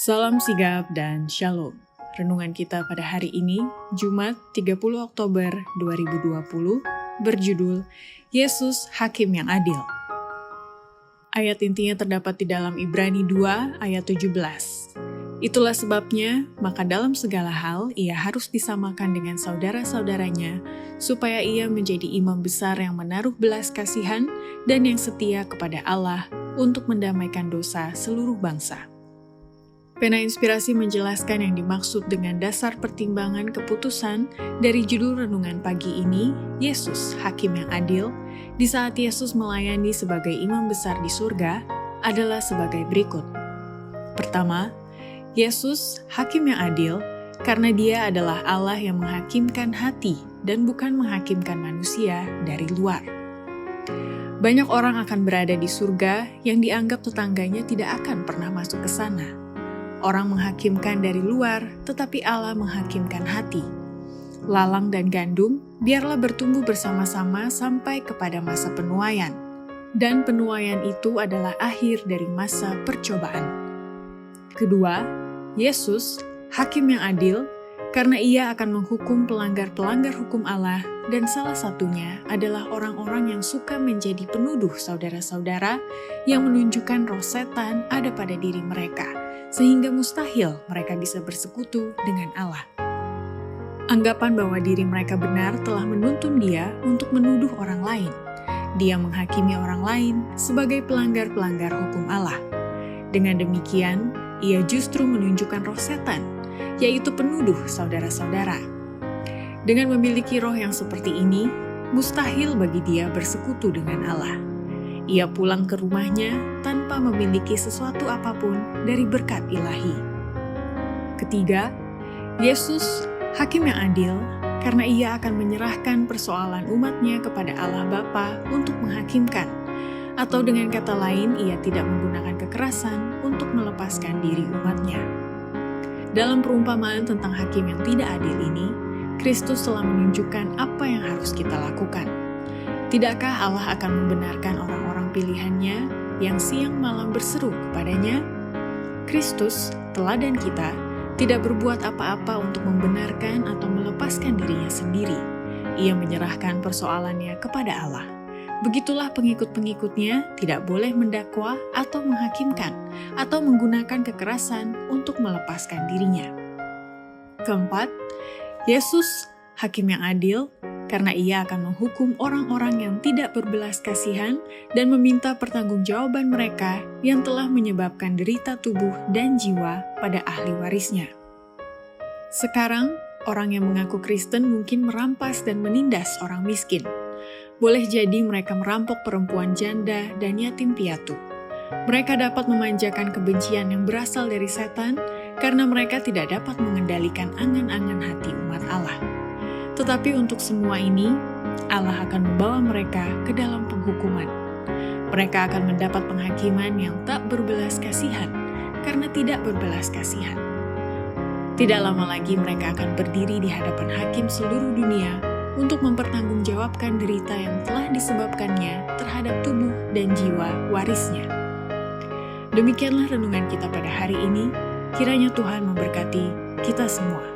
Salam sigap dan shalom. Renungan kita pada hari ini, Jumat 30 Oktober 2020, berjudul Yesus Hakim yang Adil. Ayat intinya terdapat di dalam Ibrani 2 ayat 17. Itulah sebabnya, maka dalam segala hal ia harus disamakan dengan saudara-saudaranya, supaya ia menjadi imam besar yang menaruh belas kasihan dan yang setia kepada Allah untuk mendamaikan dosa seluruh bangsa. Pena Inspirasi menjelaskan yang dimaksud dengan dasar pertimbangan keputusan dari judul renungan pagi ini, Yesus Hakim yang Adil, di saat Yesus melayani sebagai imam besar di surga, adalah sebagai berikut. Pertama, Yesus Hakim yang Adil karena Dia adalah Allah yang menghakimkan hati dan bukan menghakimkan manusia dari luar. Banyak orang akan berada di surga yang dianggap tetangganya tidak akan pernah masuk ke sana. Orang menghakimkan dari luar, tetapi Allah menghakimkan hati. Lalang dan gandum, biarlah bertumbuh bersama-sama sampai kepada masa penuaian. Dan penuaian itu adalah akhir dari masa percobaan. Kedua, Yesus, Hakim yang Adil, karena Ia akan menghukum pelanggar-pelanggar hukum Allah, dan salah satunya adalah orang-orang yang suka menjadi penuduh saudara-saudara yang menunjukkan roh setan ada pada diri mereka, sehingga mustahil mereka bisa bersekutu dengan Allah. Anggapan bahwa diri mereka benar telah menuntun dia untuk menuduh orang lain. Dia menghakimi orang lain sebagai pelanggar-pelanggar hukum Allah. Dengan demikian, ia justru menunjukkan roh setan, yaitu penuduh saudara-saudara. Dengan memiliki roh yang seperti ini, mustahil bagi dia bersekutu dengan Allah. Ia pulang ke rumahnya tanpa memiliki sesuatu apapun dari berkat ilahi. Ketiga, Yesus, Hakim yang Adil, karena Ia akan menyerahkan persoalan umatnya kepada Allah Bapa untuk menghakimkan, atau dengan kata lain, Ia tidak menggunakan kekerasan untuk melepaskan diri umatnya. Dalam perumpamaan tentang hakim yang tidak adil ini, Kristus telah menunjukkan apa yang harus kita lakukan. Tidakkah Allah akan membenarkan orang-orang pilihannya yang siang malam berseru kepadanya? Kristus, teladan kita, tidak berbuat apa-apa untuk membenarkan atau melepaskan dirinya sendiri. Ia menyerahkan persoalannya kepada Allah. Begitulah pengikut-pengikutnya tidak boleh mendakwa atau menghakimkan atau menggunakan kekerasan untuk melepaskan dirinya. Keempat, Yesus, Hakim yang Adil, karena Ia akan menghukum orang-orang yang tidak berbelas kasihan dan meminta pertanggungjawaban mereka yang telah menyebabkan derita tubuh dan jiwa pada ahli warisnya. Sekarang, orang yang mengaku Kristen mungkin merampas dan menindas orang miskin. Boleh jadi mereka merampok perempuan janda dan yatim piatu. Mereka dapat memanjakan kebencian yang berasal dari setan karena mereka tidak dapat mengendalikan angan-angan hati umat Allah. Tetapi untuk semua ini, Allah akan membawa mereka ke dalam penghukuman. Mereka akan mendapat penghakiman yang tak berbelas kasihan karena tidak berbelas kasihan. Tidak lama lagi mereka akan berdiri di hadapan hakim seluruh dunia untuk mempertanggungjawabkan derita yang telah disebabkannya terhadap tubuh dan jiwa warisnya. Demikianlah renungan kita pada hari ini. Kiranya Tuhan memberkati kita semua.